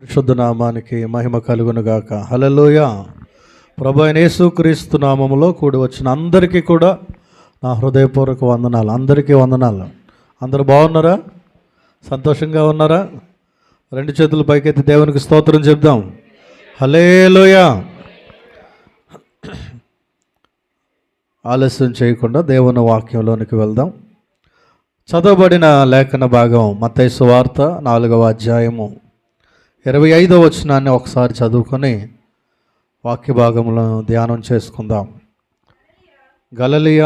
పరిశుద్ధ నామానికి మహిమ కలుగునుగాక. హల్లెలూయా. ప్రభు అయిన యేసుక్రీస్తు నామములో కూడి వచ్చిన అందరికీ కూడా నా హృదయపూర్వక వందనాలు. అందరికీ వందనాలు. అందరూ బాగున్నారా? సంతోషంగా ఉన్నారా? రెండు చేతులు పైకెత్తి దేవునికి స్తోత్రం చెప్దాం. హల్లెలూయా. ఆలస్యం చేయకుండా దేవుని వాక్యంలోనికి వెళ్దాం. చదవబడిన లేఖన భాగం మత్తయి సువార్త 4వ అధ్యాయము 25వ వచనాన్ని ఒకసారి చదువుకొని వాక్య భాగంలో ధ్యానం చేసుకుందాం. గలిలయ,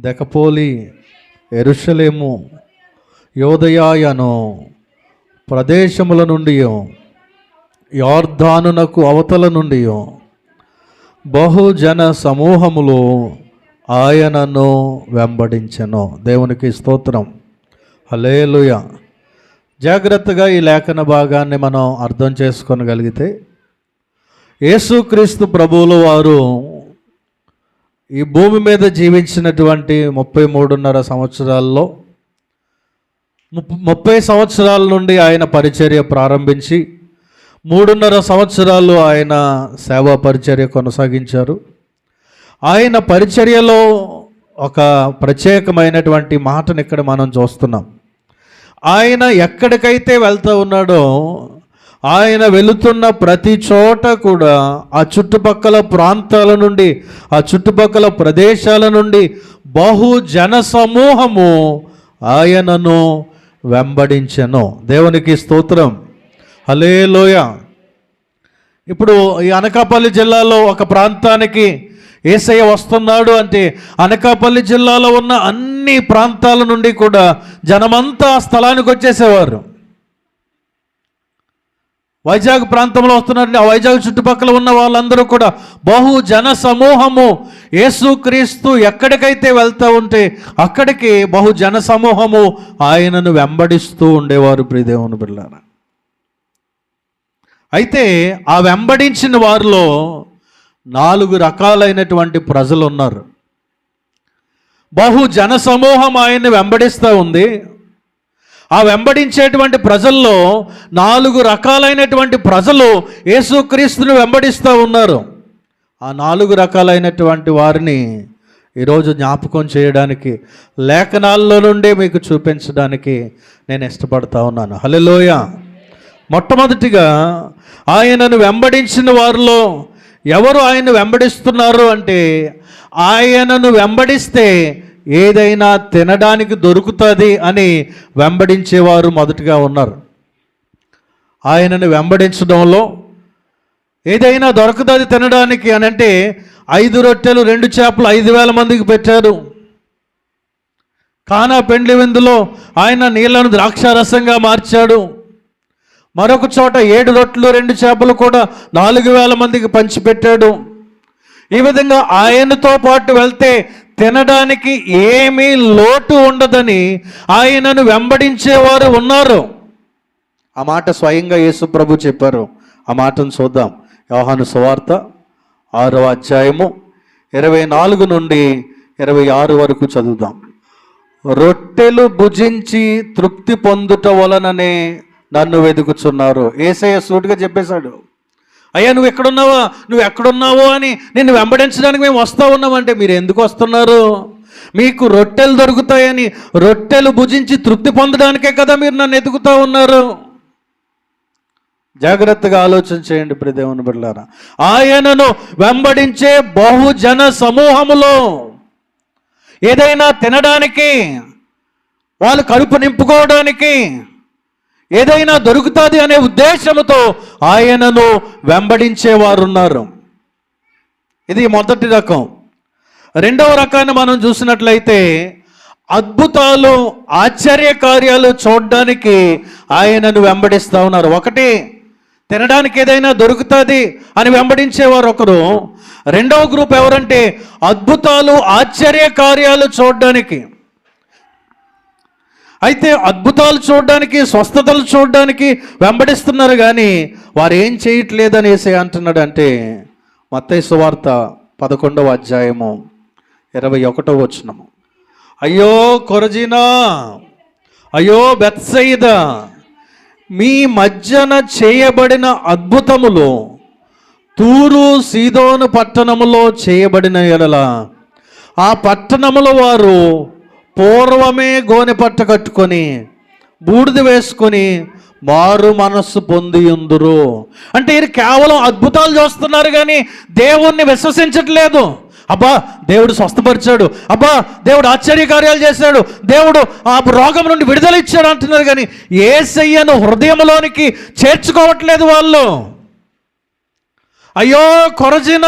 దెకపోలి, యెరూషలేము, యోదయాయను ప్రదేశముల నుండి, యొర్దానునకు అవతల నుండి బహుజన సమూహములు ఆయనను వెంబడించెను. దేవునికి స్తోత్రం. హల్లెలూయా. జాగ్రత్తగా ఈ లేఖన భాగాన్ని మనం అర్థం చేసుకోగలిగితే, యేసుక్రీస్తు ప్రభువుల వారు ఈ భూమి మీద జీవించినటువంటి 33.5 సంవత్సరాల్లో 30 సంవత్సరాల నుండి ఆయన పరిచర్య ప్రారంభించి 3.5 సంవత్సరాలు ఆయన సేవా పరిచర్య కొనసాగించారు. ఆయన పరిచర్యలో ఒక ప్రత్యేకమైనటువంటి మాటను ఇక్కడ మనం చూస్తున్నాం. ఆయన ఎక్కడికైతే వెళ్తూ ఉన్నాడో, ఆయన వెళుతున్న ప్రతి చోట కూడా ఆ చుట్టుపక్కల ప్రాంతాల నుండి, ఆ చుట్టుపక్కల ప్రదేశాల నుండి బహుజన సమూహము ఆయనను వెంబడించెను. దేవునికి స్తోత్రం. హల్లెలూయా. ఇప్పుడు ఈ అనకాపల్లి జిల్లాలో ఒక ప్రాంతానికి యేసయ్య వస్తున్నాడు అంటే, అనకాపల్లి జిల్లాలో ఉన్న అన్ని ప్రాంతాల నుండి కూడా జనమంతా ఆ స్థలానికి వచ్చేసేవారు. వైజాగ్ ప్రాంతంలో వస్తున్నారంటే, ఆ వైజాగ్ చుట్టుపక్కల ఉన్న వాళ్ళందరూ కూడా బహుజన సమూహము యేసుక్రీస్తు ఎక్కడికైతే వెళ్తూ ఉంటే అక్కడికి బహుజన సమూహము ఆయనను వెంబడిస్తూ ఉండేవారు. ప్రియదేవుని బిడ్డలారా, అయితే ఆ వెంబడించిన వారిలో 4 రకాలైనటువంటి ప్రజలు ఉన్నారు. బహుజన సమూహం ఆయన్ని వెంబడిస్తూ ఉంది. ఆ వెంబడించేటువంటి ప్రజల్లో 4 రకాలైనటువంటి ప్రజలు యేసుక్రీస్తును వెంబడిస్తూ ఉన్నారు. ఆ 4 రకాలైనటువంటి వారిని ఈరోజు జ్ఞాపకం చేయడానికి, లేఖనాల్లో నుండి మీకు చూపించడానికి నేను ఇష్టపడతా ఉన్నాను. హల్లెలూయా. మొట్టమొదటిగా ఆయనను వెంబడించిన వారిలో ఎవరు ఆయన వెంబడిస్తున్నారు అంటే, ఆయనను వెంబడిస్తే ఏదైనా తినడానికి దొరుకుతుంది అని వెంబడించేవారు మొదటిగా ఉన్నారు. ఆయనను వెంబడించడంలో ఏదైనా దొరుకుతుంది తినడానికి అని అంటే, 5 రొట్టెలు 2 చేపలు 5,000 మందికి పెట్టారు. కానా పెండ్లి విందులో ఆయన నీళ్లను ద్రాక్షారసంగా మార్చాడు. మరొక చోట 7 రొట్టెలు 2 చేపలు కూడా 4,000 మందికి పంచిపెట్టాడు. ఈ విధంగా ఆయనతో పాటు వెళ్తే తినడానికి ఏమీ లోటు ఉండదని ఆయనను వెంబడించేవారు ఉన్నారు. ఆ మాట స్వయంగా యేసు ప్రభు చెప్పారు. ఆ మాటను చూద్దాం. యోహాను సువార్త 6వ అధ్యాయము 24 నుండి 26 వరకు చదువుదాం. రొట్టెలు భుజించి తృప్తి పొందుట వలననే నన్ను వెతుకుచున్నారు. యేసయ్య సూటిగా చెప్పేశాడు, అయ్యా నువ్వు ఎక్కడున్నావా, నువ్వు ఎక్కడున్నావో అని నిన్ను వెంబడించడానికి మేము వస్తూ ఉన్నామంటే మీరు ఎందుకు వస్తున్నారు? మీకు రొట్టెలు దొరుకుతాయని, రొట్టెలు భుజించి తృప్తి పొందడానికే కదా మీరు నన్ను ఎదుగుతూ ఉన్నారు. జాగ్రత్తగా ఆలోచన చేయండి ప్రియదేవుని బిడ్డలారా. ఆయనను వెంబడించే బహుజన సమూహములో ఏదైనా తినడానికి, వాళ్ళు కడుపు నింపుకోవడానికి ఏదైనా దొరుకుతుంది అనే ఉద్దేశంతో ఆయనను వెంబడించేవారు ఉన్నారు. ఇది మొదటి రకం. రెండవ రకాన్ని మనం చూసినట్లయితే, అద్భుతాలు ఆశ్చర్య కార్యాలు చూడడానికి ఆయనను వెంబడిస్తూ ఉన్నారు. ఒకటి, తినడానికి ఏదైనా దొరుకుతుంది అని వెంబడించేవారు ఒకరు. రెండవ గ్రూప్ ఎవరంటే, అద్భుతాలు ఆశ్చర్య కార్యాలు చూడడానికి. అయితే అద్భుతాలు చూడడానికి, స్వస్థతలు చూడడానికి వెంబడిస్తున్నారు, కానీ వారు ఏం చేయట్లేదని యేసయ్య అంటున్నాడు అంటే, మత్తయి సువార్త 11వ అధ్యాయము 21వ వచనము. అయ్యో కొరజీనా, అయ్యో బెత్సయిదా, మీ మధ్యన చేయబడిన అద్భుతములు తూరు సీదోను పట్టణములో చేయబడిన ఎడల ఆ పట్టణముల వారు పూర్వమే గోనె పట్ట కట్టుకొని బూడిద వేసుకొని మారు మనస్సు పొందియుందురు. అంటే ఇది కేవలం అద్భుతాలు చూస్తున్నారు కానీ దేవుణ్ణి విశ్వసించట్లేదు. అబ్బా దేవుడు స్వస్థపరిచాడు, అబ్బా దేవుడు ఆశ్చర్యకార్యాలు చేశాడు, దేవుడు ఆ రోగం నుండి విడుదల ఇచ్చాడు అంటున్నారు కానీ యేసయ్యను హృదయంలోనికి చేర్చుకోవట్లేదు వాళ్ళు. అయ్యో కొరజిన,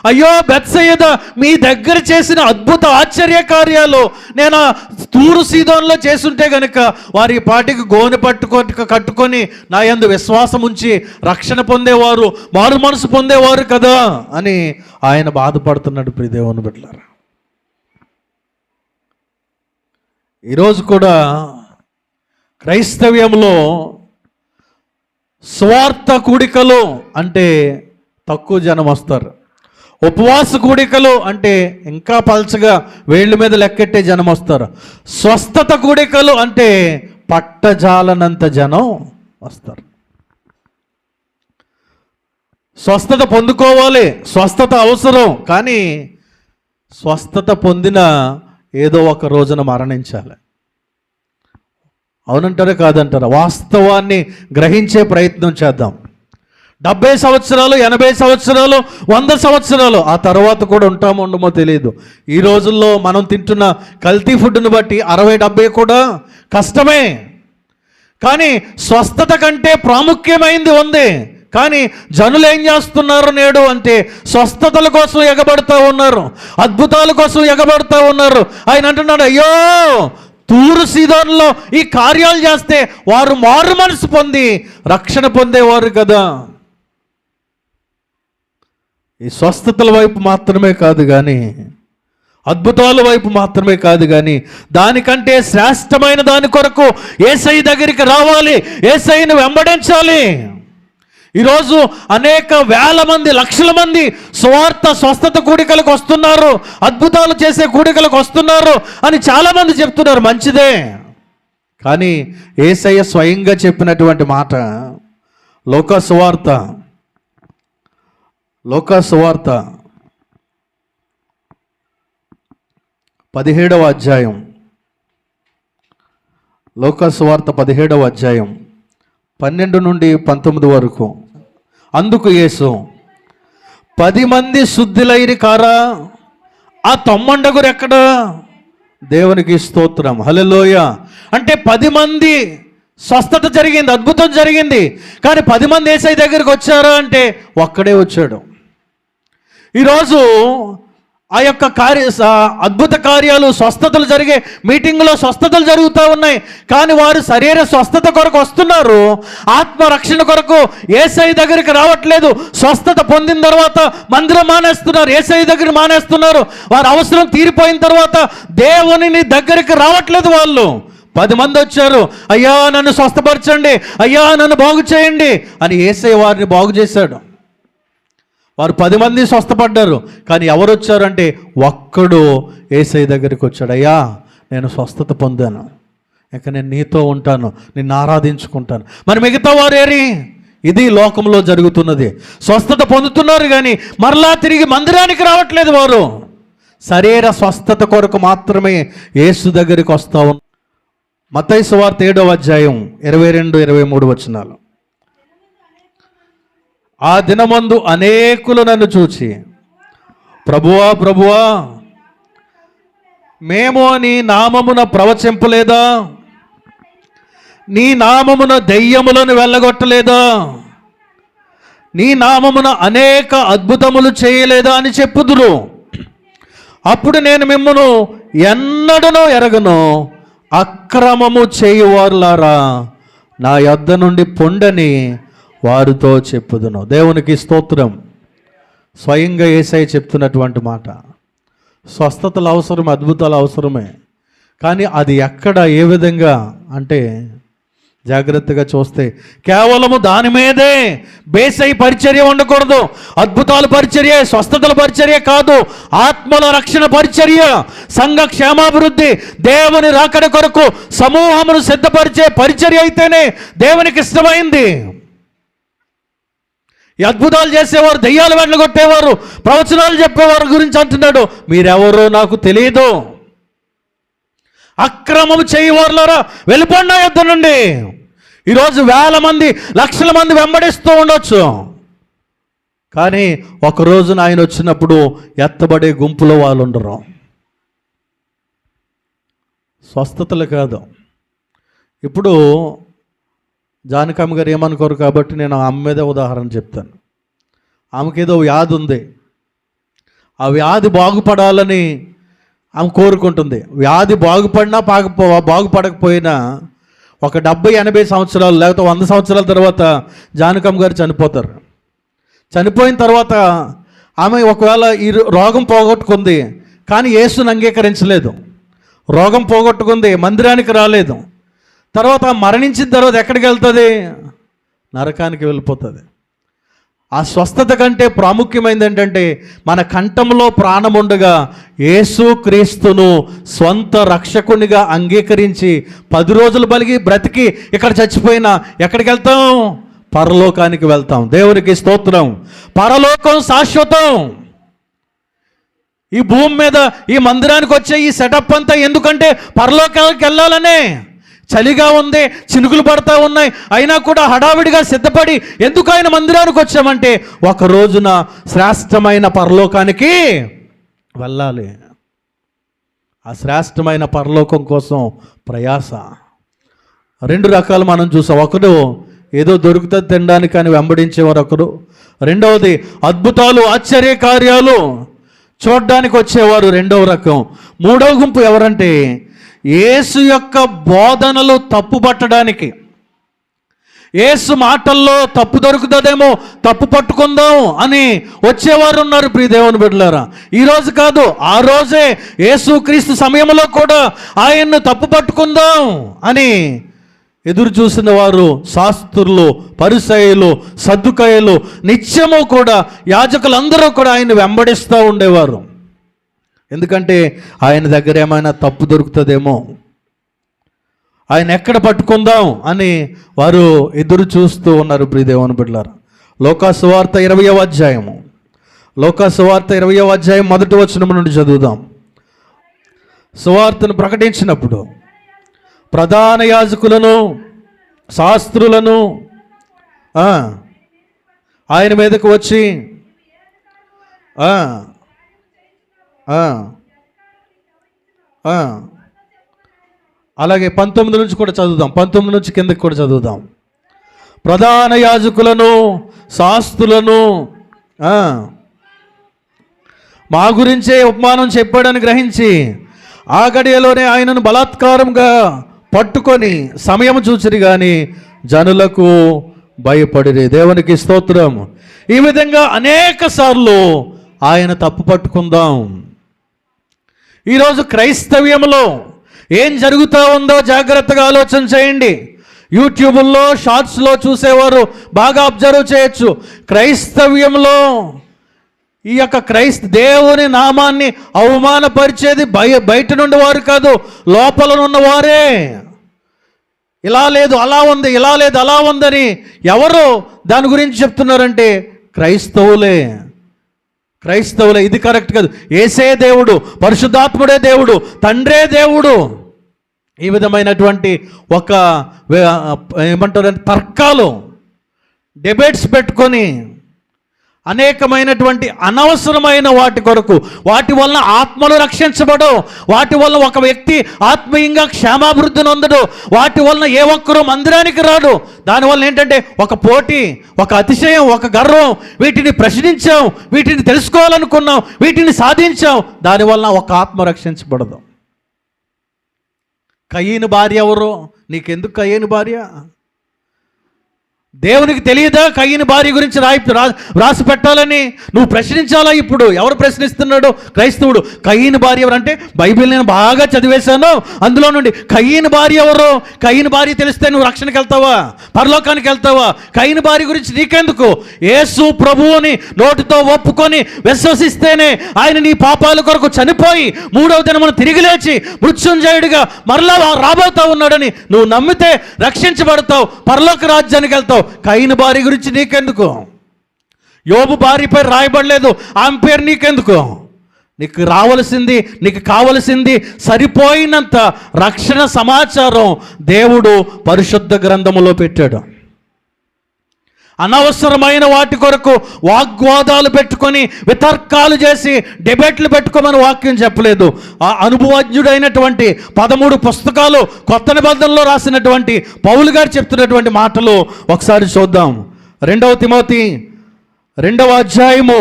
అయ్యో బెత్సయిదా, మీ దగ్గర చేసిన అద్భుత ఆశ్చర్య కార్యాలు నేను తూరు సీదోన్లో చేసుంటే గనుక వారి పాటికి గోనె కట్టుకొని నా యందు విశ్వాసం ఉంచి రక్షణ పొందేవారు, మారు మనసు పొందేవారు కదా అని ఆయన బాధపడుతున్నాడు. ప్రియ దేవుని బిడ్డలారా, ఈరోజు కూడా క్రైస్తవ్యంలో స్వార్థ కూడికలు అంటే తక్కువ జనం వస్తారు, ఉపవాస కూడికలు అంటే ఇంకా పల్చగా వేళ్ళ మీద లెక్కెట్టే జనం వస్తారు, స్వస్థత కూడికలు అంటే పట్టజాలనంత జనం వస్తారు. స్వస్థత పొందుకోవాలి, స్వస్థత అవసరం, కానీ స్వస్థత పొందిన ఏదో ఒక రోజున మరణించాలి. అవునంటారా కాదంటారా? వాస్తవాన్ని గ్రహించే ప్రయత్నం చేద్దాం. 70 సంవత్సరాలు, 80 సంవత్సరాలు, 100 సంవత్సరాలు ఆ తర్వాత కూడా ఉంటామో ఉండమో తెలియదు. ఈ రోజుల్లో మనం తింటున్న కల్తీ ఫుడ్ని బట్టి 60-70 కూడా కష్టమే. కానీ స్వస్థత కంటే ప్రాముఖ్యమైంది ఉంది. కానీ జనులు ఏం చేస్తున్నారు నేడు అంటే స్వస్థతల కోసం ఎగబడుతూ ఉన్నారు, అద్భుతాల కోసం ఎగబడుతూ ఉన్నారు. ఆయన అంటున్నాడు, అయ్యో తూరు సీదోనులో ఈ కార్యాలు చేస్తే వారు మారు మనసు పొంది రక్షణ పొందేవారు కదా. ఈ స్వస్థతల వైపు మాత్రమే కాదు కానీ, అద్భుతాల వైపు మాత్రమే కాదు కానీ, దానికంటే శ్రేష్టమైన దాని కొరకు యేసయ్య దగ్గరికి రావాలి, యేసయ్యను వెంబడించాలి. ఈరోజు అనేక వేల మంది, లక్షల మంది స్వార్థ స్వస్థత కూడికలకు వస్తున్నారు, అద్భుతాలు చేసే కూడికలకు వస్తున్నారు అని చాలామంది చెప్తున్నారు, మంచిదే. కానీ యేసయ్య స్వయంగా చెప్పినటువంటి మాట లోక సువార్త 17వ అధ్యాయం, లోక సువార్త 17వ అధ్యాయం 12 నుండి 19 వరకు. అందుకు యేసు, 10 మంది శుద్ధులైరి కారా, ఆ 90 ఎక్కడా? దేవునికి స్తోత్రం, హల్లెలూయా. అంటే 10 మంది స్వస్థత జరిగింది, అద్భుతం జరిగింది, కానీ 10 మంది యేసయ్య దగ్గరికి వచ్చారా అంటే ఒక్కడే వచ్చాడు. ఈరోజు ఆ యొక్క అద్భుత కార్యాలు, స్వస్థతలు జరిగే మీటింగ్లో స్వస్థతలు జరుగుతూ ఉన్నాయి, కానీ వారు శరీర స్వస్థత కొరకు వస్తున్నారు, ఆత్మరక్షణ కొరకు యేసయ్య దగ్గరికి రావట్లేదు. స్వస్థత పొందిన తర్వాత మందిరం మానేస్తున్నారు, యేసయ్య దగ్గర మానేస్తున్నారు. వారి అవసరం తీరిపోయిన తర్వాత దేవుని దగ్గరికి రావట్లేదు. వాళ్ళు 10 మంది వచ్చారు, అయ్యా నన్ను స్వస్థపరచండి, అయ్యా నన్ను బాగు చేయండి అని యేసయ్య వారిని బాగు చేశాడు. వారు 10 మంది స్వస్థపడ్డారు, కానీ ఎవరు వచ్చారంటే ఒక్కడు యేసయ్య దగ్గరికి వచ్చాడు. అయ్యా నేను స్వస్థత పొందాను, ఇక నేను నీతో ఉంటాను, నిన్ను ఆరాధించుకుంటాను. మరి మిగతా వారేరి? ఇది లోకంలో జరుగుతున్నది. స్వస్థత పొందుతున్నారు కానీ మరలా తిరిగి మందిరానికి రావట్లేదు. వారు శరీర స్వస్థత కొరకు మాత్రమే యేసు దగ్గరికి వస్తూ ఉన్నారు. మత్తయి సువార్త 7వ అధ్యాయం 22-23 వచనాలు. ఆ దినమందు అనేకులు నన్ను చూచి, ప్రభువా ప్రభువా, మేము నీ నామమున ప్రవచింపలేదా, నీ నామమున దెయ్యములను వెళ్ళగొట్టలేదా, నీ నామమున అనేక అద్భుతములు చేయలేదా అని చెప్పుదురు. అప్పుడు నేను మిమ్మును ఎన్నడనో ఎరగను, అక్రమము చేయువారులారా నా యొద్ద నుండి పొండని వారితో చెప్పుదును. దేవునికి స్తోత్రం. స్వయంగా యేసయ్య చెప్తున్నటువంటి మాట. స్వస్థతలు అవసరం, అద్భుతాలు అవసరమే, కానీ అది ఎక్కడ, ఏ విధంగా అంటే జాగ్రత్తగా చూస్తే కేవలము దాని మీదే బేస్ అయి పరిచర్య ఉండకూడదు. అద్భుతాల పరిచర్య, స్వస్థతల పరిచర్య కాదు, ఆత్మల రక్షణ పరిచర్య, సంఘ క్షేమాభివృద్ధి, దేవుని రాకడ కొరకు సమూహమును సిద్ధపరిచే పరిచర్య అయితేనే దేవునికి ఇష్టమైంది. ఈ అద్భుతాలు చేసేవారు, దెయ్యాలు వెళ్ళగొట్టేవారు, ప్రవచనాలు చెప్పేవారు గురించి అంటున్నాడు, మీరెవరో నాకు తెలియదు. అక్రమము చేయవారులారా వెళ్ళిపోండి నా యొద్ద నుండి. ఈరోజు వేల మంది, లక్షల మంది వెంబడిస్తూ ఉండొచ్చు, కానీ ఒక రోజున ఆయన వచ్చినప్పుడు ఎత్తబడే గుంపులో వాళ్ళు ఉండరు. స్వస్థతలు కాదు. ఇప్పుడు జానకమ్మ గారు ఏమనుకోరు కాబట్టి నేను ఆమె మీదే ఉదాహరణ చెప్తాను. ఆమెకి ఏదో వ్యాధి ఉంది, ఆ వ్యాధి బాగుపడాలని ఆమె కోరుకుంటుంది. వ్యాధి బాగుపడినా బాగుపడకపోయినా ఒక 70-80 సంవత్సరాలు లేకపోతే 100 సంవత్సరాల తర్వాత జానకమ్మ గారు చనిపోతారు. చనిపోయిన తర్వాత ఆమె ఒకవేళ ఈ రోగం పోగొట్టుకుంది, కానీ యేసుని అంగీకరించలేదు. రోగం పోగొట్టుకుంది, మందిరానికి రాలేదు. తర్వాత మరణించిన తర్వాత ఎక్కడికి వెళ్తుంది? నరకానికి వెళ్ళిపోతుంది. ఆ స్వస్థత కంటే ప్రాముఖ్యమైనది ఏంటంటే మన కంఠంలో ప్రాణం ఉండగా యేసు క్రీస్తును స్వంత రక్షకునిగా అంగీకరించి 10 రోజులు బ్రతికి ఇక్కడ చచ్చిపోయినా ఎక్కడికి వెళ్తాం? పరలోకానికి వెళ్తాం. దేవునికి స్తోత్రం. పరలోకం శాశ్వతం. ఈ భూమి మీద ఈ మందిరానికి వచ్చే ఈ సెటప్ అంతా ఎందుకంటే పరలోకానికి వెళ్ళాలనే. చలిగా ఉంది, చినుకులు పడతా ఉన్నాయి, అయినా కూడా హడావిడిగా సిద్ధపడి ఎందుకు ఆయన మందిరానికి వచ్చామంటే ఒక రోజున శ్రేష్టమైన పరలోకానికి వెళ్ళాలి. ఆ శ్రేష్టమైన పరలోకం కోసం ప్రయాస. 2 రకాలు మనం చూసాం. ఒకడు ఏదో దొరుకుతుంది తినడానికి అని వెంబడించేవారు ఒకరు. రెండవది అద్భుతాలు, ఆశ్చర్య కార్యాలు చూడడానికి వచ్చేవారు రెండవ రకం. మూడవ గుంపు ఎవరంటే యేసు యొక్క బోధనలు తప్పు పట్టడానికి, యేసు మాటల్లో తప్పు దొరుకుతుందేమో, తప్పు పట్టుకుందాం అని వచ్చేవారు ఉన్నారు. ప్రియ దేవుని బిడ్డలారా, ఈరోజు కాదు, ఆ రోజే యేసు క్రీస్తు సమయంలో కూడా ఆయన్ను తప్పు పట్టుకుందాం అని ఎదురు చూసిన వారు శాస్త్రులు, పరిసయ్యులు, సద్దుకాయులు నిత్యము కూడా యాజకులందరూ కూడా ఆయన్ని వెంబడిస్తూ ఉండేవారు. ఎందుకంటే ఆయన దగ్గర ఏమైనా తప్పు దొరుకుతుందేమో, ఆయన ఎక్కడ పట్టుకుందాం అని వారు ఎదురు చూస్తూ ఉన్నారు. ప్రియదేవుని బిడ్డలారా, లోకాసువార్త 20వ అధ్యాయము, లోకాసువార్త 20వ అధ్యాయం 1వ వచనం నుండి చదువుదాం. సువార్తను ప్రకటించినప్పుడు ప్రధాన యాజకులను, శాస్త్రులను ఆయన మీదకు వచ్చి అలాగే 19 నుంచి కూడా చదువుదాం, 19 నుంచి కిందకి కూడా చదువుదాం. ప్రధాన యాజకులను, శాస్త్రులను మా గురించే ఉపమానం చెప్పాడని గ్రహించి ఆ గడియలోనే ఆయనను బలాత్కారంగా పట్టుకొని సమయం చూసిరి కానీ జనులకు భయపడిరి. దేవునికి స్తోత్రం. ఈ విధంగా అనేక సార్లు ఆయన తప్పు పట్టుకుందాం. ఈరోజు క్రైస్తవ్యంలో ఏం జరుగుతూ ఉందో జాగ్రత్తగా ఆలోచన చేయండి. యూట్యూబ్లో, షార్ట్స్లో చూసేవారు బాగా అబ్జర్వ్ చేయొచ్చు. క్రైస్తవ్యంలో ఈ యొక్క దేవుని నామాన్ని అవమానపరిచేది బయట నుండి వారు కాదు, లోపల ఉన్నవారే. ఇలా లేదు అలా ఉంది, ఇలా లేదు అలా ఉందని ఎవరు దాని గురించి చెప్తున్నారంటే క్రైస్తవులే. ఇది కరెక్ట్ కాదు. యేసే దేవుడు, పరిశుద్ధాత్ముడే దేవుడు, తండ్రే దేవుడు. ఈ విధమైనటువంటి ఒక ఏమంటారంటే తర్కాలు, డిబేట్స్ పెట్టుకొని అనేకమైనటువంటి అనవసరమైన వాటి కొరకు, వాటి వలన ఆత్మలు రక్షించబడు, వాటి వలన ఒక వ్యక్తి ఆత్మీయంగా క్షేమాభివృద్ధి నొందడు, వాటి వలన ఏ ఒక్కరూ మందిరానికి రాడు. దానివల్ల ఏంటంటే ఒక పోటీ, ఒక అతిశయం, ఒక గర్వం. వీటిని ప్రశ్నించాం, వీటిని తెలుసుకోవాలనుకున్నాం, వీటిని సాధించాం, దానివలన ఒక ఆత్మ రక్షించబడదు. కయీను భార్య ఎవరు? నీకెందుకు కయీను భార్య? దేవునికి తెలియదా కయ్యని భార్య గురించి రాసి పెట్టాలని? నువ్వు ప్రశ్నించాలా? ఇప్పుడు ఎవరు ప్రశ్నిస్తున్నాడు? క్రైస్తవుడు. కయ్యని భార్య ఎవరంటే బైబిల్ నేను బాగా చదివేశాను, అందులో నుండి కయ్యని భార్య ఎవరు? కయ్యని భార్య తెలిస్తే నువ్వు రక్షణకి వెళ్తావా? పరలోకానికి వెళ్తావా? కయ్యని భార్య గురించి నీకెందుకు? యేసు ప్రభువుని నోటితో ఒప్పుకొని విశ్వసిస్తేనే ఆయన నీ పాపాల కొరకు చనిపోయి 3వ దినమున తిరిగి లేచి మృత్యుంజయుడిగా మరలా రాబోతా ఉన్నాడని నువ్వు నమ్మితే రక్షించబడతావు, పరలోక రాజ్యానికి వెళ్తావు. కయ్యని భార్య గురించి నీకెందుకు? యోబు భార్య పేరు రాయబడలేదు, ఆమె పేరు నీకెందుకు? నీకు కావలసింది సరిపోయినంత రక్షణ సమాచారం దేవుడు పరిశుద్ధ గ్రంథములో పెట్టాడు. అనవసరమైన వాటి కొరకు వాగ్వాదాలు పెట్టుకొని వితర్కాలు చేసి డిబేట్లు పెట్టుకోమని వాక్యం చెప్పలేదు. ఆ అనుభవజ్ఞుడైనటువంటి 13 పుస్తకాలు కొత్త నిబంధనలో రాసినటువంటి పౌలు గారు చెప్తున్నటువంటి మాటలు ఒకసారి చూద్దాం. 2వ తిమోతి 2వ అధ్యాయము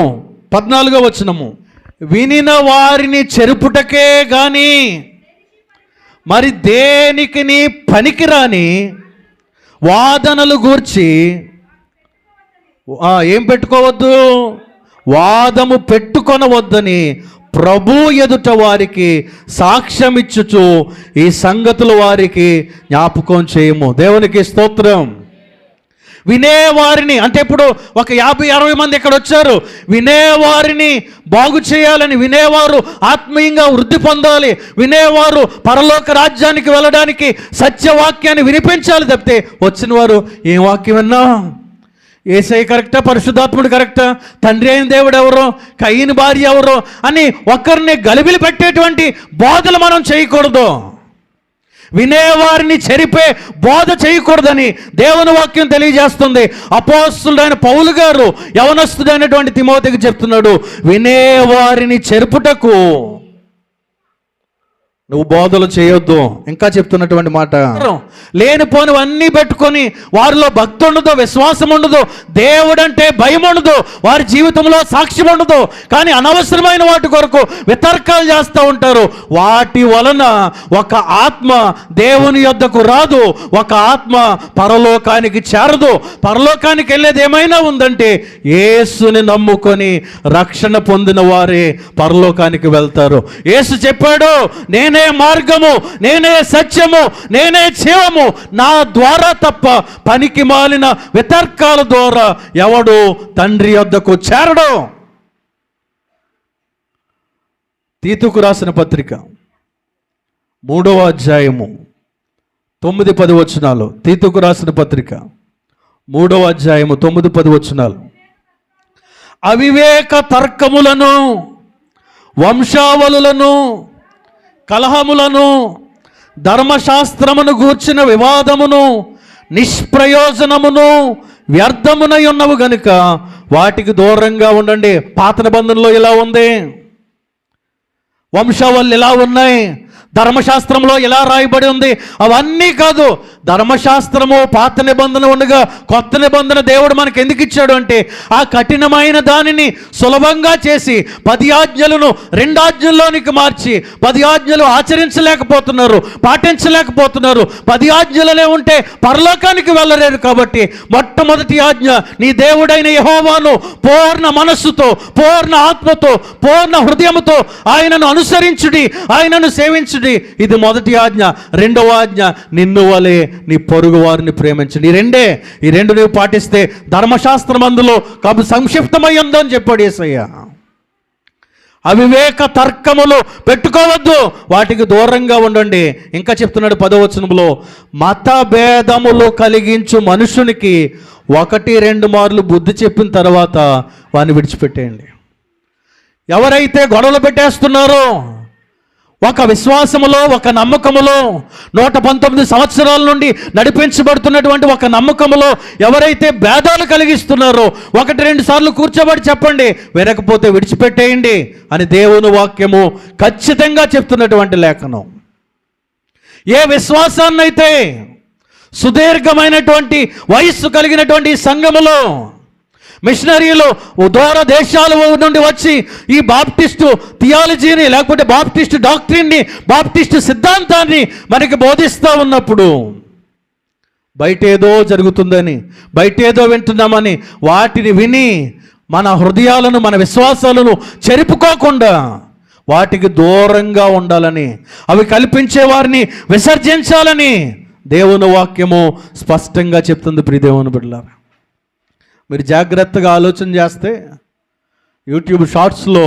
14వ వచనము. వినిన వారిని చెరుపుటకే గాని మరి దేనికి పనికిరాని వాదనలు గూర్చి ఏం పెట్టుకోవద్దు? వాదము పెట్టుకొనవద్దని ప్రభు ఎదుట వారికి సాక్ష్యమిచ్చుచు ఈ సంగతులు వారికి జ్ఞాపకం చేయము. దేవునికి స్తోత్రం. వినేవారిని అంటే ఇప్పుడు ఒక 50-60 మంది ఇక్కడ వచ్చారు. వినేవారిని బాగు చేయాలని, వినేవారు ఆత్మీయంగా వృద్ధి పొందాలి, వినేవారు పరలోక రాజ్యానికి వెళ్ళడానికి సత్యవాక్యాన్ని వినిపించాలి తప్పితే వచ్చిన వారు ఏం వాక్యం విన్నా? యేసయ్య కరెక్టా? పరిశుద్ధాత్ముడు కరెక్టా? తండ్రి అయిన దేవుడు ఎవరో? కయ్యని భార్య ఎవరో? అని ఒకరిని గలిబిలి పెట్టేటువంటి బోధలు మనం చేయకూడదు. వినేవారిని చెరిపే బోధ చేయకూడదని దేవుని వాక్యం తెలియజేస్తుంది. అపోస్తలుడైన పౌలు గారు యవనస్తుడైనటువంటి తిమోతికి చెప్తున్నాడు, వినేవారిని చెరుపుటకు నువ్వు బోధలు చేయొద్దు. ఇంకా చెప్తున్నటువంటి మాట, లేనిపోనివన్నీ పెట్టుకొని వారిలో భక్తి ఉండదు, విశ్వాసం ఉండదు, దేవుడంటే భయం ఉండదు, వారి జీవితంలో సాక్ష్యం ఉండదు. కానీ అనవసరమైన వాటి కొరకు వితర్కాలు చేస్తూ ఉంటారు. వాటి వలన ఒక ఆత్మ దేవుని యొద్దకు రాదు, ఒక ఆత్మ పరలోకానికి చేరదు. పరలోకానికి వెళ్ళేది ఏమైనా ఉందంటే యేసుని నమ్ముకొని రక్షణ పొందిన వారే పరలోకానికి వెళ్తారు. యేసు చెప్పాడు, నేనే మార్గము, నేనే సత్యము, నేనే జీవము, నా ద్వారా తప్ప పనికి మాలిన వితర్కాల ద్వారా ఎవడు తండ్రి యొద్దకు చేరడు. తీతుకు రాసిన పత్రిక 3వ అధ్యాయము 9-10 వచనాలు. తీతుకు రాసిన పత్రిక 3వ అధ్యాయము 9-10 వచనాలు. అవివేక తర్కములను, వంశావళులను, కలహములను, ధర్మశాస్త్రమును గూర్చిన వివాదమును, నిష్ప్రయోజనమును, వ్యర్థమునై ఉన్నవు గనుక వాటికి దూరంగా ఉండండి. పాత నిబంధనలో ఇలా ఉంది, వంశావళులు ఇలా ఉన్నాయి, ధర్మశాస్త్రంలో ఇలా రాయబడి ఉంది. అవన్నీ కాదు. ధర్మశాస్త్రము పాత నిబంధన ఉండగా కొత్త నిబంధన దేవుడు మనకు ఎందుకు ఇచ్చాడు అంటే ఆ కఠినమైన దానిని సులభంగా చేసి 10 ఆజ్ఞలను 2 ఆజ్ఞల్లోనికి మార్చి 10 ఆజ్ఞలు ఆచరించలేకపోతున్నారు, పాటించలేకపోతున్నారు. 10 ఆజ్ఞలనే ఉంటే పరలోకానికి వెళ్ళలేరు. కాబట్టి మొట్టమొదటి ఆజ్ఞ, నీ దేవుడైన యెహోవాను పూర్ణ మనస్సుతో, పూర్ణ ఆత్మతో, పూర్ణ హృదయముతో ఆయనను అనుసరించుడి, ఆయనను సేవించుడి. ఇది మొదటి ఆజ్ఞ. 2వ ఆజ్ఞ, నిన్ను వలె నీ పొరుగు వారిని ప్రేమించండి. ఈ రెండు నువ్వు పాటిస్తే ధర్మశాస్త్రం అందులో సంక్షిప్తమై ఉందని చెప్పాడు యేసయ్య. అవివేక తర్కములు పెట్టుకోవద్దు, వాటికి దూరంగా ఉండండి. ఇంకా చెప్తున్నాడు 10వ వచనంలో, మత భేదములు కలిగించు మనుషునికి 1-2 మార్లు బుద్ధి చెప్పిన తర్వాత వాడిని విడిచిపెట్టేయండి. ఎవరైతే గొడవలు పెట్టేస్తున్నారో, ఒక విశ్వాసములో, ఒక నమ్మకములో 119 సంవత్సరాల నుండి నడిపించబడుతున్నటువంటి ఒక నమ్మకములో ఎవరైతే భేదాలు కలిగిస్తున్నారో 1-2 సార్లు కూర్చోబడి చెప్పండి, వినకపోతే విడిచిపెట్టేయండి అని దేవుని వాక్యము ఖచ్చితంగా చెప్తున్నటువంటి లేఖనం. ఏ విశ్వాసాన్నైతే సుదీర్ఘమైనటువంటి వయస్సు కలిగినటువంటి సంఘములో మిషనరీలు దూర దేశాల నుండి వచ్చి ఈ బాప్టిస్టు థియాలజీని, లేకపోతే బాప్టిస్టు డాక్ట్రిన్ని, బాప్టిస్టు సిద్ధాంతాన్ని మనకి బోధిస్తూ ఉన్నప్పుడు బయట ఏదో జరుగుతుందని, బయట ఏదో వింటున్నామని వాటిని విని మన హృదయాలను, మన విశ్వాసాలను చెరుపుకోకుండా వాటికి దూరంగా ఉండాలని, అవి కల్పించే వారిని విసర్జించాలని దేవుని వాక్యము స్పష్టంగా చెప్తుంది. ప్రియ దేవుని బిడ్డలారా, మీరు జాగ్రత్తగా ఆలోచన చేస్తే యూట్యూబ్ షార్ట్స్లో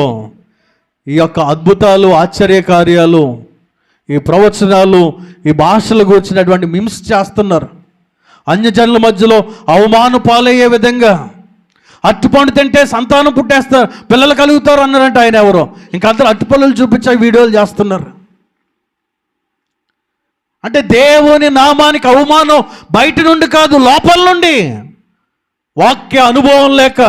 ఈ యొక్క అద్భుతాలు, ఆశ్చర్యకార్యాలు, ఈ ప్రవచనాలు, ఈ భాషలు కూర్చున్నటువంటి మిమ్స్ చేస్తున్నారు. అన్యజనుల మధ్యలో అవమాన పాలయ్యే విధంగా అట్టుపండు తింటే సంతానం పుట్టేస్తారు, పిల్లలు కలుగుతారు అన్నారంటే ఆయన ఎవరో. ఇంకా అందరూ అట్టుపళ్ళు చూపించే వీడియోలు చేస్తున్నారు. అంటే దేవుని నామానికి అవమానం బయట నుండి కాదు, లోపల నుండి. వాక్య అనుభవం లేక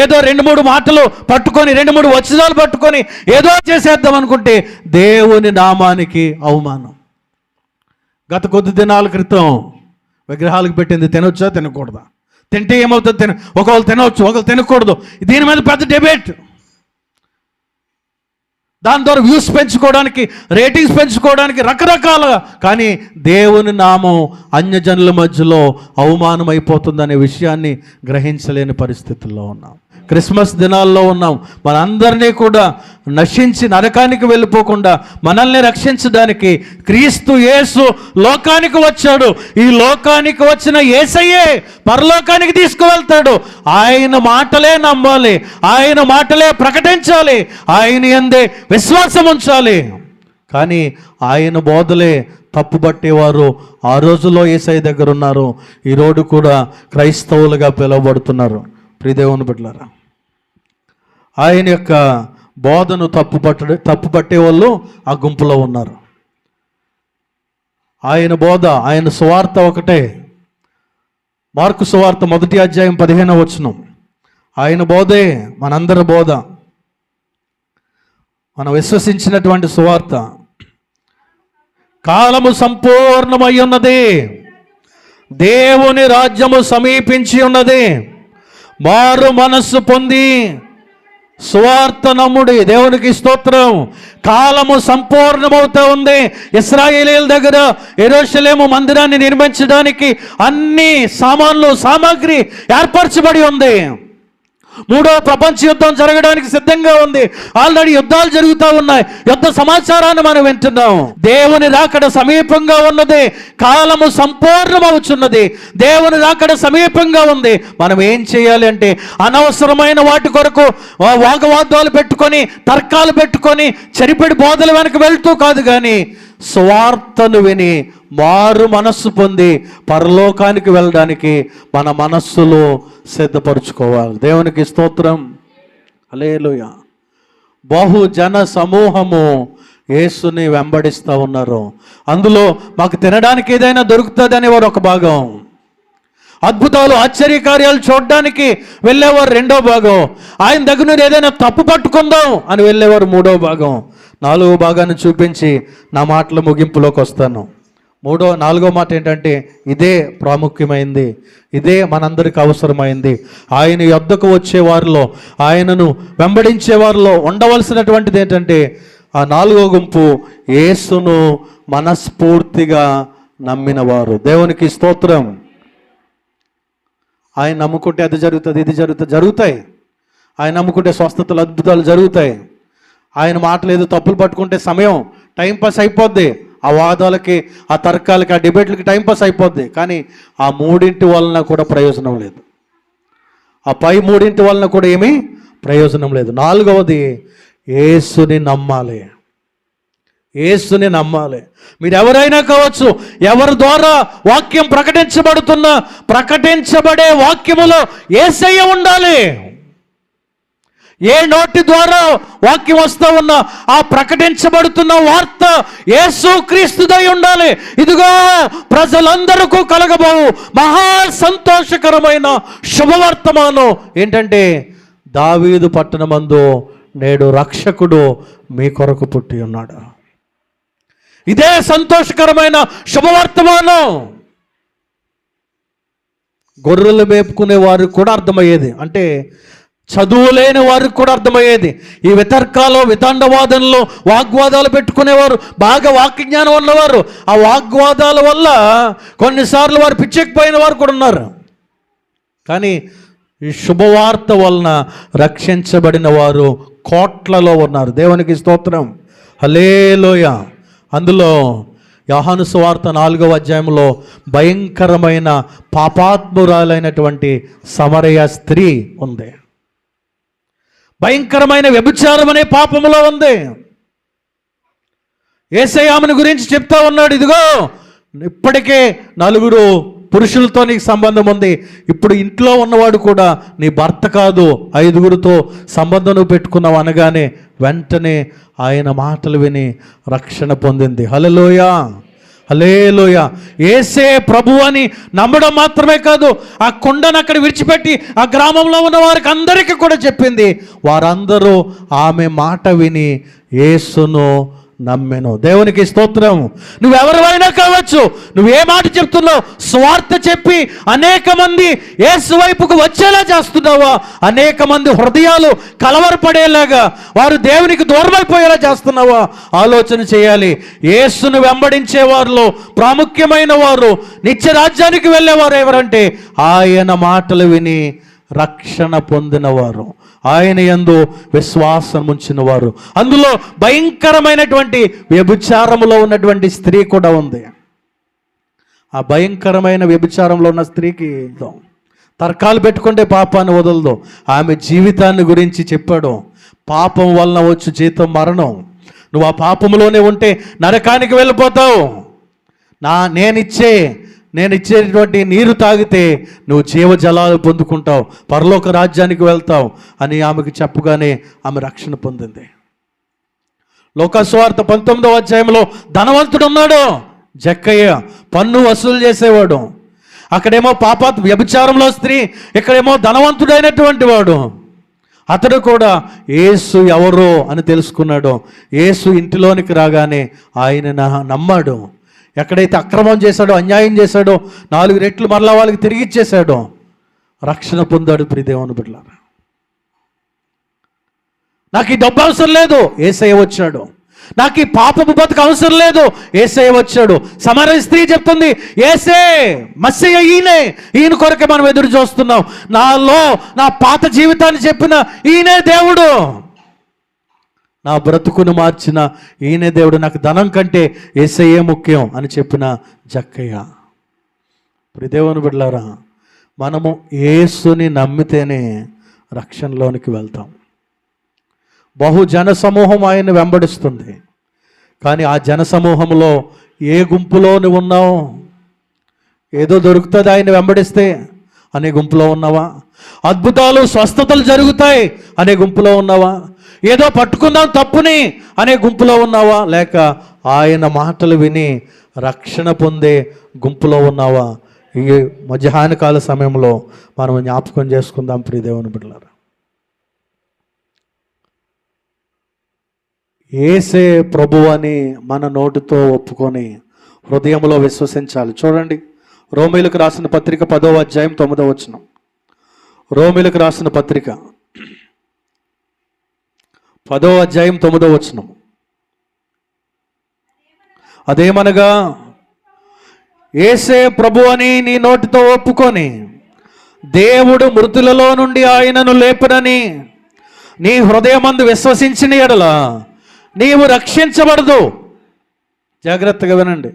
ఏదో 2-3 మాటలు పట్టుకొని, 2-3 వచనాలు పట్టుకొని ఏదో చేసేద్దాం అనుకుంటే దేవుని నామానికి అవమానం. గత కొద్ది దినాల క్రితం విగ్రహాలకు పెట్టింది తినొచ్చా తినకూడదా, తింటే ఏమవుతుంది, ఒకవేళ తినవచ్చు ఒకవేళ తినకూడదు, దీని మీద పెద్ద డిబేట్. దాని ద్వారా వ్యూస్ పెంచుకోవడానికి, రేటింగ్స్ పెంచుకోవడానికి రకరకాలుగా. కానీ దేవుని నామం అన్యజనుల మధ్యలో అవమానం అయిపోతుందనే విషయాన్ని గ్రహించలేని పరిస్థితుల్లో ఉన్నాం. క్రిస్మస్ దినాల్లో ఉన్నాం. మనందరినీ కూడా నశించి నరకానికి వెళ్ళిపోకుండా మనల్ని రక్షించడానికి క్రీస్తు యేసు లోకానికి వచ్చాడు. ఈ లోకానికి వచ్చిన యేసయ్యే పరలోకానికి తీసుకువెళ్తాడు. ఆయన మాటలే నమ్మాలి, ఆయన మాటలే ప్రకటించాలి, ఆయన యందే విశ్వాసం ఉంచాలి. కానీ ఆయన బోధలే తప్పుబట్టేవారు ఆ రోజుల్లో యేసయ్య దగ్గర ఉన్నారు. ఈరోజు కూడా క్రైస్తవులుగా పిలువబడుతున్నారు. ప్రియదేవుని బిడ్డలారా, ఆయన యొక్క బోధను తప్పుపట్టే వాళ్ళు ఆ గుంపులో ఉన్నారు. ఆయన బోధ, ఆయన సువార్త ఒకటే. మార్కు సువార్త 1వ అధ్యాయం 15వ వచనం. ఆయన బోధే మనందరి బోధ, మనం విశ్వసించినటువంటి సువార్త. కాలము సంపూర్ణమై ఉన్నది, దేవుని రాజ్యము సమీపించి ఉన్నది, మారు మనస్సు పొంది సువార్త నమ్ముడి. దేవునికి స్తోత్రం. కాలము సంపూర్ణమవుతూ ఉంది. ఇశ్రాయేలీయుల దగ్గర యెరూషలేము మందిరాన్ని నిర్మించడానికి అన్ని సామాగ్రి ఏర్పరచబడి ఉంది. 3వ ప్రపంచ యుద్ధం జరగడానికి సిద్ధంగా ఉంది. ఆల్రెడీ యుద్ధాలు జరుగుతూ ఉన్నాయి. యుద్ధ సమాచారాన్ని మనం వింటున్నాం. దేవుని రాకడ సమీపంగా ఉన్నది. కాలము సంపూర్ణమవుతున్నది. దేవుని రాకడ సమీపంగా ఉంది. మనం ఏం చేయాలి అంటే అనవసరమైన వాటి కొరకు వాగ్వాదాలు పెట్టుకొని, తర్కాలు పెట్టుకొని, చెరిపెడి బోధల వెనక వెళ్తూ కాదు, కానీ సువార్తను విని మారు మనస్సు పొంది పరలోకానికి వెళ్ళడానికి మన మనస్సులో సిద్ధపరచుకోవాలి. దేవునికి స్తోత్రం. హల్లెలూయా. బహుజన సమూహము యేసుని వెంబడిస్తూ ఉన్నారు. అందులో మాకు తినడానికి ఏదైనా దొరుకుతుంది అనేవారు ఒక భాగం, అద్భుతాలు ఆశ్చర్యకార్యాలు చూడడానికి వెళ్ళేవారు 2వ భాగం, ఆయన దగ్గర నుండి ఏదైనా తప్పు పట్టుకుందాం అని వెళ్ళేవారు 3వ భాగం. 4వ భాగాన్ని చూపించి నా మాటల ముగింపులోకి వస్తాను. 4వ మాట ఏంటంటే ఇదే ప్రాముఖ్యమైంది, ఇదే మనందరికి అవసరమైంది. ఆయన యొద్దకు వచ్చే వారిలో, ఆయనను వెంబడించే వారిలో ఉండవలసినటువంటిది ఏంటంటే ఆ 4వ గుంపు యేసును మనస్ఫూర్తిగా నమ్మిన వారు. దేవునికి స్తోత్రం. ఆయన నమ్ముకుంటే అది జరుగుతుంది, ఇది జరుగుతాయి. ఆయన నమ్ముకుంటే స్వస్థతలు, అద్భుతాలు జరుగుతాయి. ఆయన మాటలు ఏదో తప్పులు పట్టుకుంటే సమయం టైంపాస్ అయిపోద్ది. ఆ వాదాలకి, ఆ తర్కాలకి, ఆ డిబేట్లకి టైంపాస్ అయిపోద్ది. కానీ ఆ 3 వలన కూడా ప్రయోజనం లేదు. ఆ పై 3 వలన కూడా ఏమీ ప్రయోజనం లేదు. 4వది యేసుని నమ్మాలి. యేసుని నమ్మాలి. మీరు ఎవరైనా కావచ్చు, ఎవరి ద్వారా వాక్యం ప్రకటించబడే వాక్యములో యేసయ్య ఉండాలి. ఏ నోటి ద్వారా వాక్యం వస్తూ ఉన్నా ఆ ప్రకటించబడుతున్న వార్త యేసు క్రీస్తుదై ఉండాలి. ఇదిగో ప్రజలందరికీ కలగబోవు మహా సంతోషకరమైన శుభవర్తమానం ఏంటంటే దావీదు పట్టణమందు నేడు రక్షకుడు మీ కొరకు పుట్టి ఉన్నాడు. ఇదే సంతోషకరమైన శుభవర్తమానం. గొర్రెలు మేపుకునే వారికి కూడా అర్థమయ్యేది. అంటే చదువు లేని వారికి కూడా అర్థమయ్యేది. ఈ వితర్కాలు, వితండవాదనలు, వాగ్వాదాలు పెట్టుకునేవారు, బాగా వాక్యజ్ఞానం ఉన్నవారు. ఆ వాగ్వాదాల వల్ల కొన్నిసార్లు వారు పిచ్చెక్కిపోయిన వారు కూడా ఉన్నారు. కానీ ఈ శుభవార్త వలన రక్షించబడిన వారు కోట్లలో ఉన్నారు. దేవునికి స్తోత్రం, హల్లెలూయా. అందులో యోహాను సువార్త 4వ అధ్యాయంలో భయంకరమైన పాపాత్మురాలైనటువంటి సమరయ స్త్రీ ఉంది. భయంకరమైన వ్యభిచారం అనే పాపములో ఉంది. యేసయ్య ఆమెను గురించి చెప్తా ఉన్నాడు, ఇదిగో ఇప్పటికే 4 పురుషులతో నీకు సంబంధం ఉంది, ఇప్పుడు ఇంట్లో ఉన్నవాడు కూడా నీ భర్త కాదు, 5గురితో సంబంధం నువ్వు పెట్టుకున్నావు అనగానే వెంటనే ఆయన మాటలు విని రక్షణ పొందింది. హల్లెలూయా, హల్లెలూయా. యేసే ప్రభు అని నమ్మడం మాత్రమే కాదు, ఆ కుండను అక్కడ విడిచిపెట్టి ఆ గ్రామంలో ఉన్న వారికి అందరికీ కూడా చెప్పింది. వారందరూ ఆమె మాట విని యేసును నమ్మెను. దేవునికి స్తోత్రం. నువ్వెవరివైనా కావచ్చు, నువ్వే మాట చెప్తున్నావు, స్వార్థ చెప్పి అనేక మంది యేసు వైపుకు వచ్చేలా చేస్తున్నావా? అనేక మంది హృదయాలు కలవరపడేలాగా, వారు దేవునికి దూరమైపోయేలా చేస్తున్నావా? ఆలోచన చేయాలి. యేసును వెంబడించే వారిలో ప్రాముఖ్యమైన వారు, నిత్య రాజ్యానికి వెళ్ళేవారు ఎవరంటే ఆయన మాటలు విని రక్షణ పొందినవారు, ఆయన యందు విశ్వాసం ఉంచిన వారు. అందులో భయంకరమైనటువంటి వ్యభిచారములో ఉన్నటువంటి స్త్రీ కూడా ఉంది. ఆ భయంకరమైన వ్యభిచారంలో ఉన్న స్త్రీకి తర్కాలు పెట్టుకుంటే పాపాన్ని వదలదు. ఆమె జీవితాన్ని గురించి చెప్పాడు. పాపం వలన వచ్చు జీతం మరణం. నువ్వు ఆ పాపంలోనే ఉంటే నరకానికి వెళ్ళిపోతావు. నేను ఇచ్చేటువంటి నీరు తాగితే నువ్వు జీవజలాలు పొందుకుంటావు, పరలోక రాజ్యానికి వెళ్తావు అని ఆమెకు చెప్పగానే ఆమె రక్షణ పొందింది. లూకా సువార్త 19వ అధ్యాయంలో ధనవంతుడు ఉన్నాడు, జక్కయ్య, పన్ను వసూలు చేసేవాడు. అక్కడేమో వ్యభిచారంలో స్త్రీ, ఇక్కడేమో ధనవంతుడైనటువంటి వాడు. అతడు కూడా యేసు ఎవరో అని తెలుసుకున్నాడు. యేసు ఇంటిలోనికి రాగానే ఆయన నమ్మాడు. ఎక్కడైతే అక్రమం చేశాడో, అన్యాయం చేశాడో 4 రెట్లు మరలా వాళ్ళకి తిరిగి ఇచ్చేశాడో రక్షణ పొందాడు. ప్రియదేవుని బిడ్డలారా, నాకు ఈ డబ్బు అవసరం లేదు, యేసయ్య వచ్చాడు. నాకు ఈ పాపపు బతుకు అవసరం లేదు, యేసయ్య వచ్చాడు. సమరయ స్త్రీ చెప్తుంది, యేసే మస్సయ్య, ఈయన కొరకే మనం ఎదురు చూస్తున్నాం. నా పాత జీవితాన్ని చెప్పిన ఈయనే దేవుడు, నా బ్రతుకును మార్చిన ఈయనే దేవుడు, నాకు ధనం కంటే యేసయ్యే ముఖ్యం అని చెప్పిన జక్కయ్య. ప్రియదేవుని బిడ్డలారా, మనము యేసుని నమ్మితేనే రక్షణలోనికి వెళ్తాం. బహుజన సమూహం ఆయన్ని వెంబడిస్తుంది. కానీ ఆ జన సమూహంలో ఏ గుంపులో నువ్వు ఉన్నావు? ఏదో దొరుకుతుంది ఆయన వెంబడిస్తే అనే గుంపులో ఉన్నావా? అద్భుతాలు, స్వస్థతలు జరుగుతాయి అనే గుంపులో ఉన్నావా? ఏదో పట్టుకుందాం తప్పుని అనే గుంపులో ఉన్నావా? లేక ఆయన మాటలు విని రక్షణ పొందే గుంపులో ఉన్నావా? ఈ మధ్యాహ్న కాల సమయంలో మనం జ్ఞాపకం చేసుకుందాం ప్రియదేవుని బిడ్డలారా. యేసే ప్రభు అని మన నోటితో ఒప్పుకొని హృదయంలో విశ్వసించాలి. చూడండి, రోమీయులకు రాసిన పత్రిక 10వ అధ్యాయం 9వ వచనం. రోమీయులకు రాసిన పత్రిక 10వ అధ్యాయం 9వ వచనం. అదేమనగా, యేసే ప్రభు అని నీ నోటితో ఒప్పుకొని దేవుడు మృతులలో నుండి ఆయనను లేపునని నీ హృదయమందు విశ్వసించిన యెడల నీవు రక్షించబడదు. జాగ్రత్తగా వినండి.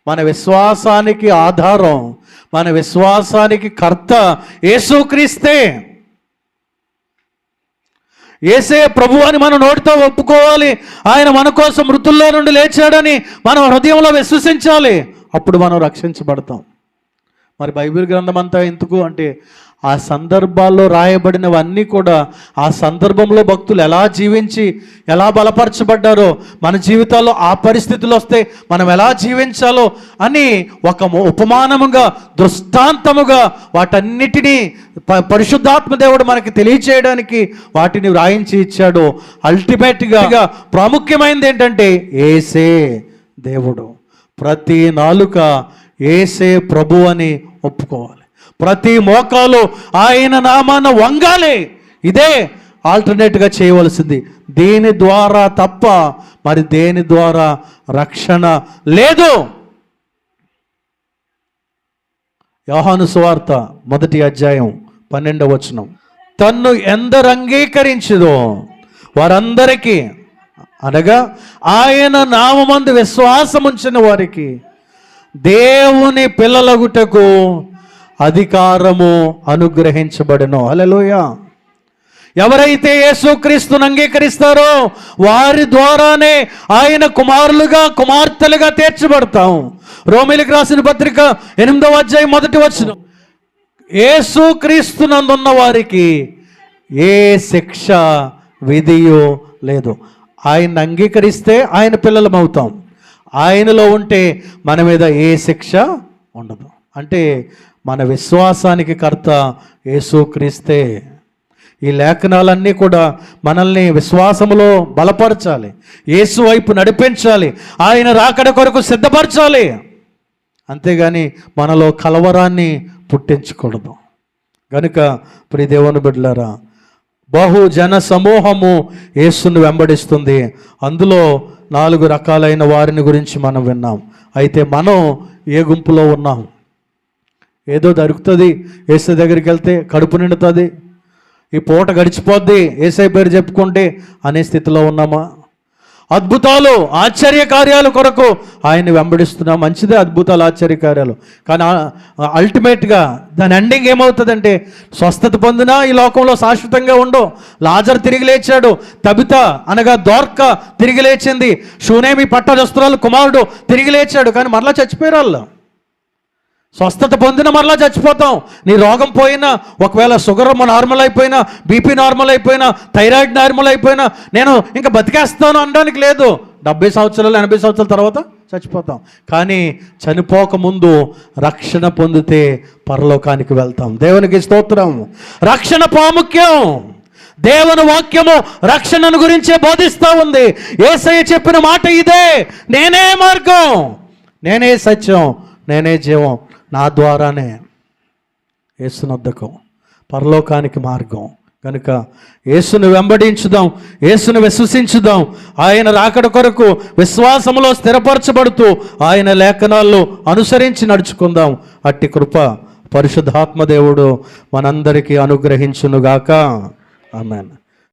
మన విశ్వాసానికి ఆధారం, మన విశ్వాసానికి కర్త యేసుక్రీస్తే. యేసే ప్రభు అని మన నోటితో ఒప్పుకోవాలి. ఆయన మన కోసం మృతుల్లో నుండి లేచాడని మనం హృదయంలో విశ్వసించాలి. అప్పుడు మనం రక్షించబడతాం. మరి బైబిల్ గ్రంథం అంతా ఎందుకు అంటే, ఆ సందర్భాల్లో రాయబడినవన్నీ కూడా ఆ సందర్భంలో భక్తులు ఎలా జీవించి ఎలా బలపరచబడ్డారో, మన జీవితాల్లో ఆ పరిస్థితులు వస్తే మనం ఎలా జీవించాలో అని ఒక ఉపమానముగా, దృష్టాంతముగా వాటన్నిటినీ పరిశుద్ధాత్మ దేవుడు మనకి తెలియచేయడానికి వాటిని వ్రాయించి ఇచ్చాడు. అల్టిమేట్గా ప్రాముఖ్యమైనది ఏంటంటే యేసే దేవుడు. ప్రతి నాలుక యేసే ప్రభు అని ఒప్పుకోవాలి. ప్రతి మోకాలు ఆయన నామాన వంగాలి. ఇదే ఆల్టర్నేట్గా చేయవలసింది. దీని ద్వారా తప్ప మరి దేని ద్వారా రక్షణ లేదు. యోహాను సువార్త 1వ అధ్యాయం 12వ వచనం, తన్ను ఎందరు అంగీకరించుదో వారందరికీ, అనగా ఆయన నామమందు విశ్వాసముంచిన వారికి దేవుని పిల్లలగుటకు అధికారము అనుగ్రహించబడెను. హల్లెలూయా. ఎవరైతే యేసుక్రీస్తును అంగీకరిస్తారో వారి ద్వారానే ఆయన కుమారులుగా కుమార్తెలుగా తీర్చబడతాం. రోమీయులకు రాసిన పత్రిక 8వ అధ్యాయం 1వ వచనం, యేసుక్రీస్తునందున్న వారికి ఏ శిక్ష విధియో లేదు. ఆయన అంగీకరిస్తే ఆయన పిల్లలం అవుతాం. ఆయనలో ఉంటే మన మీద ఏ శిక్ష ఉండదు. అంటే మన విశ్వాసానికి కర్త యేసుక్రీస్తే. ఈ లేఖనాలన్నీ కూడా మనల్ని విశ్వాసములో బలపరచాలి, యేసు వైపు నడిపించాలి, ఆయన రాకడ కొరకు సిద్ధపరచాలి. అంతేగాని మనలో కలవరాన్ని పుట్టించకూడదు. కనుక ప్రియ దేవుని బిడ్డలారా, బహుజన సమూహము యేసును వెంబడిస్తుంది. అందులో 4 రకాలైన వారిని గురించి మనం విన్నాం. అయితే మనం ఏ గుంపులో ఉన్నాం? ఏదో దొరుకుతుంది, యేసు దగ్గరికి వెళ్తే కడుపు నిండుతుంది, ఈ పూట గడిచిపోద్ది యేసై పేరు చెప్పుకుంటే అనే స్థితిలో ఉన్నామా? అద్భుతాలు ఆశ్చర్య కార్యాలు కొరకు ఆయన్ని వెంబడిస్తున్నాం. మంచిదే అద్భుతాలు ఆశ్చర్యకార్యాలు, కానీ అల్టిమేట్గా దాని ఎండింగ్ ఏమవుతుందంటే స్వస్థత పొందినా ఈ లోకంలో శాశ్వతంగా ఉండవు. లాజర్ తిరిగి లేచాడు, తబిత అనగా దోర్క తిరిగి లేచింది, షూనేమి పట్టజస్త్రాలు కుమారుడు తిరిగి లేచాడు, కానీ మరలా చచ్చిపోయారు వాళ్ళు. స్వస్థత పొందిన మరలా చచ్చిపోతాం. నీ రోగం పోయినా, ఒకవేళ షుగర్ నార్మల్ అయిపోయినా, బీపీ నార్మల్ అయిపోయినా, థైరాయిడ్ నార్మల్ అయిపోయినా నేను ఇంకా బతికేస్తాను అనడానికి లేదు. 70 సంవత్సరాలు 80 సంవత్సరాల తర్వాత చచ్చిపోతాం. కానీ చనిపోకముందు రక్షణ పొందితే పరలోకానికి వెళ్తాం. దేవునికి స్తోత్రం. రక్షణ ప్రాముఖ్యం. దేవుని వాక్యము రక్షణను గురించే బోధిస్తూ ఉంది. యేసయ్య చెప్పిన మాట ఇదే, నేనే మార్గం, నేనే సత్యం, నేనే జీవం, నా ద్వారానే యేసునొద్దకు పరలోకానికి మార్గం. కనుక యేసును వెంబడించుదాం, యేసును విశ్వసించుదాం. ఆయన రాకడ కొరకు విశ్వాసములో స్థిరపరచబడుతూ ఆయన లేఖనాల్లో అనుసరించి నడుచుకుందాం. అట్టి కృప పరిశుద్ధాత్మ దేవుడు మనందరికీ అనుగ్రహించునుగాక. ఆమేన్.